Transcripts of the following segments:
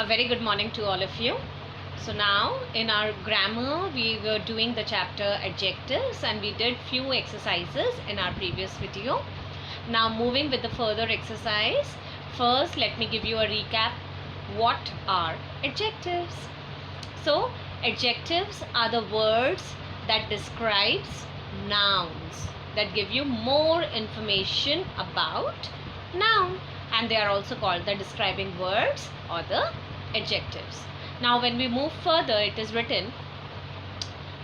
A very good morning to all of you. So now in our grammar we were doing the chapter adjectives and we did few exercises in our previous video. Now moving with the further exercise, first let me give you a recap. What are adjectives? So adjectives are the words that describes nouns, that give you more information about noun, and they are also called the describing words or the adjectives. Now when we move further, it is written,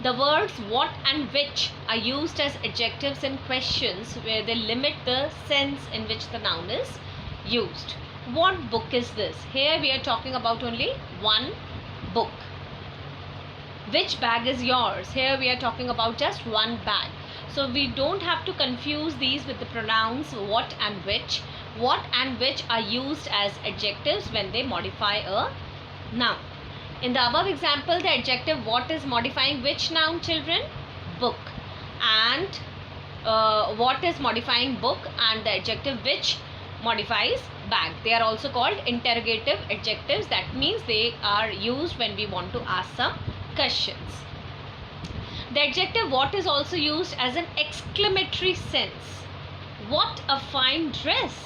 the words what and which are used as adjectives in questions where they limit the sense in which the noun is used. What book is this? Here we are talking about only one book. Which bag is yours? Here we are talking about just one bag. So we don't have to confuse these with the pronouns what and which. What and which are used as adjectives when they modify a noun. In the above example, the adjective what is modifying which noun, children? Book. And what is modifying book, and the adjective which modifies bag. They are also called interrogative adjectives. That means they are used when we want to ask some questions. The adjective what is also used as an exclamatory sense. What a fine dress!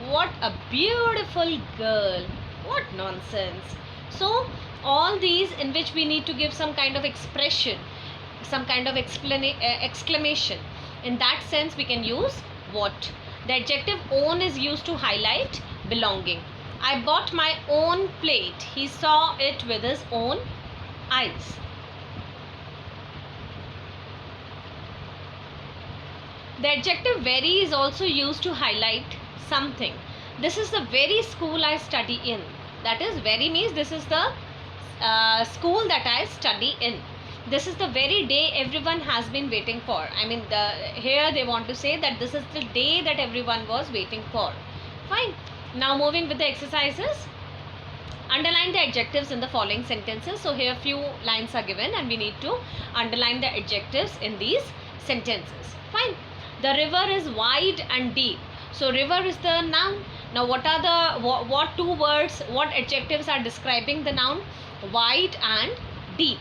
What a beautiful girl! What nonsense! So all these in which we need to give some kind of expression, some kind of exclamation. In that sense we can use what. The adjective own is used to highlight belonging. I bought my own plate. He saw it with his own eyes. The adjective very is also used to highlight something. This is the very school I study in. That is, very means this is the school that I study in. This is the very day everyone has been waiting for. I mean, here they want to say that this is the day that everyone was waiting for. Fine. Now moving with the exercises. Underline the adjectives in the following sentences. So here few lines are given and we need to underline the adjectives in these sentences. Fine. The river is wide and deep. So river is the noun. Now what are the what two words, what adjectives are describing the noun? Wide and deep.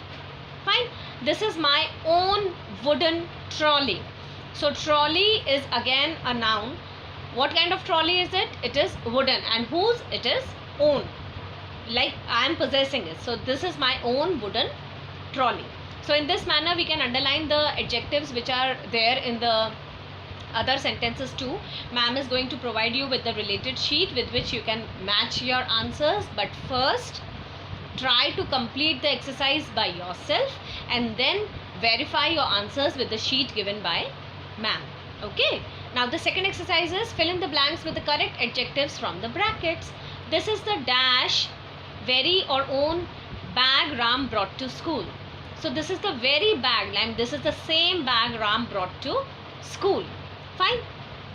Fine. This is my own wooden trolley. So trolley is again a noun. What kind of trolley is it? It is wooden. And whose? It is own. Like I am possessing it. So this is my own wooden trolley. So in this manner we can underline the adjectives which are there in the other sentences too. Ma'am is going to provide you with the related sheet with which you can match your answers. But first, try to complete the exercise by yourself and then verify your answers with the sheet given by ma'am. Okay. Now the second exercise is fill in the blanks with the correct adjectives from the brackets. This is the dash very or own bag Ram brought to school. So this is the very bag, and this is the same bag Ram brought to school. Fine.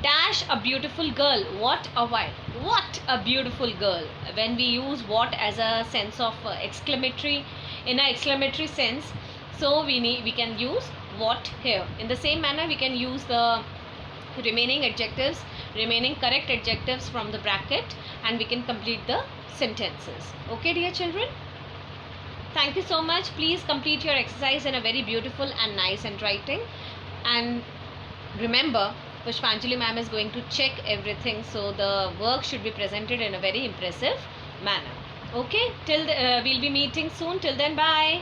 Dash a beautiful girl. What a while. What a beautiful girl. When we use what as a sense of exclamatory, in an exclamatory sense, so we can use what here. In the same manner we can use the remaining adjectives, remaining correct adjectives from the bracket, and we can complete the sentences. Okay, dear children? Thank you so much. Please complete your exercise in a very beautiful and nice handwriting. And remember, Pushpanjali ma'am is going to check everything, so the work should be presented in a very impressive manner. Okay, we'll be meeting soon. Till then, bye.